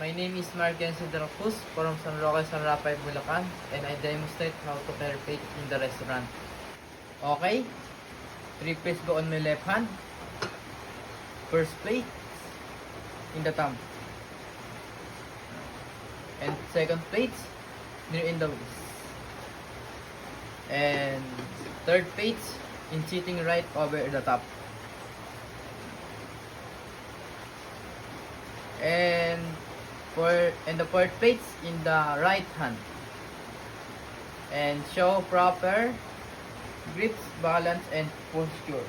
My name is Marquense Dracus from San Roque, San Rafael, Bulacan, and I demonstrate how to prepare plate in the restaurant. Okay? 3 plates go on my left hand. First plate in the thumb. And second plate near in the waist. And third plate in sitting right over the top. And the fourth plates in the right hand. And show proper grips, balance, and posture.